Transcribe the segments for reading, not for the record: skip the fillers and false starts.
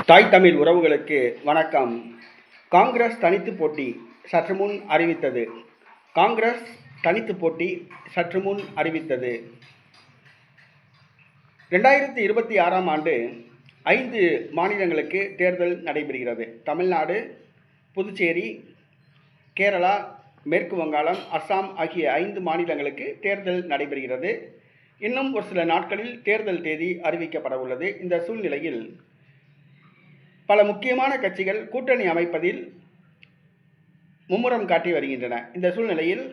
தாய் தமிழ் உறவுகளுக்கு வணக்கம். காங்கிரஸ் தனித்து போட்டி சற்று முன் அறிவித்தது. காங்கிரஸ் தனித்து போட்டி சற்று முன் அறிவித்தது. 2026ஆம் ஆண்டு 5 மாநிலங்களுக்கு தேர்தல் நடைபெறுகிறது. தமிழ்நாடு, புதுச்சேரி, கேரளா, மேற்கு வங்காளம், அஸ்ஸாம் ஆகிய 5 மாநிலங்களுக்கு தேர்தல் நடைபெறுகிறது. இன்னும் ஒரு சில நாட்களில் தேர்தல் தேதி அறிவிக்கப்பட உள்ளது. இந்த சூழ்நிலையில் பல முக்கியமான கட்சிகள் கூட்டணி அமைப்பதில் மும்முரம் காட்டி வருகின்றன. இந்த சூழ்நிலையில்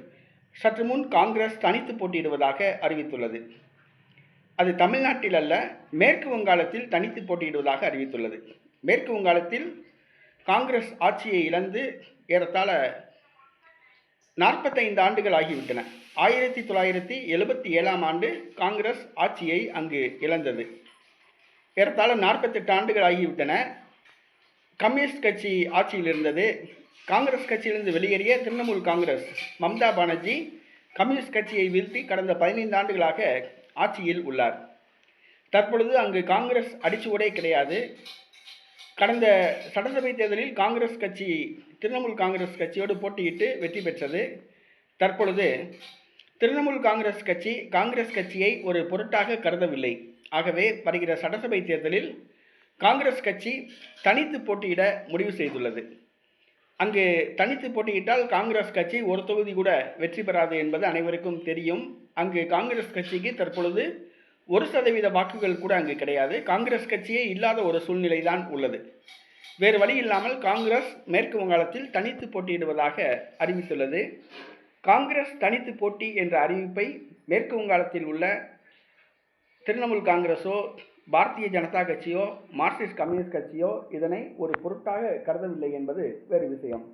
சற்று முன் காங்கிரஸ் தனித்து போட்டியிடுவதாக அறிவித்துள்ளது. அது தமிழ்நாட்டில் அல்ல, மேற்கு வங்காளத்தில் தனித்து போட்டியிடுவதாக அறிவித்துள்ளது. மேற்கு வங்காளத்தில் காங்கிரஸ் ஆட்சியை இழந்து ஏறத்தாழ 45 ஆண்டுகள் ஆகிவிட்டன. 1977ஆம் ஆண்டு காங்கிரஸ் ஆட்சியை அங்கு இழந்தது. ஏறத்தாழ 48 ஆண்டுகள் ஆகிவிட்டன. கம்யூனிஸ்ட் கட்சி ஆட்சியில் இருந்தது. காங்கிரஸ் கட்சியிலிருந்து வெளியேறிய திரிணாமுல் காங்கிரஸ் மம்தா பானர்ஜி கம்யூனிஸ்ட் கட்சியை வீழ்த்தி கடந்த 15 ஆண்டுகளாக ஆட்சியில் உள்ளார். தற்பொழுது அங்கு காங்கிரஸ் அடிச்சுவடே கிடையாது. கடந்த சட்டசபை தேர்தலில் காங்கிரஸ் கட்சி திரிணாமுல் காங்கிரஸ் கட்சியோடு போட்டியிட்டு வெற்றி பெற்றது. தற்பொழுது திரிணாமுல் காங்கிரஸ் கட்சி காங்கிரஸ் கட்சியை ஒரு பொருட்டாக கருதவில்லை. ஆகவே வருகிற சட்டசபை தேர்தலில் காங்கிரஸ் கட்சி தனித்து போட்டியிட முடிவு செய்துள்ளது. அங்கு தனித்து போட்டியிட்டால் காங்கிரஸ் கட்சி ஒரு தொகுதி கூட வெற்றி பெறாது என்பது அனைவருக்கும் தெரியும். அங்கு காங்கிரஸ் கட்சிக்கு தற்பொழுது 1% வாக்குகள் கூட அங்கு கிடையாது. காங்கிரஸ் கட்சியே இல்லாத ஒரு சூழ்நிலை தான் உள்ளது. வேறு வழி இல்லாமல் காங்கிரஸ் மேற்கு வங்காளத்தில் தனித்து போட்டியிடுவதாக அறிவித்துள்ளது. காங்கிரஸ் தனித்து போட்டி என்ற அறிவிப்பை மேற்கு வங்காளத்தில் உள்ள திரிணாமுல் காங்கிரஸோ, பாரதிய ஜனதா கட்சியோ, மார்க்சிஸ்ட் கம்யூனிஸ்ட் கட்சியோ இதனை ஒரு பொருட்டாக கருதவில்லை என்பது வேறு விஷயம்.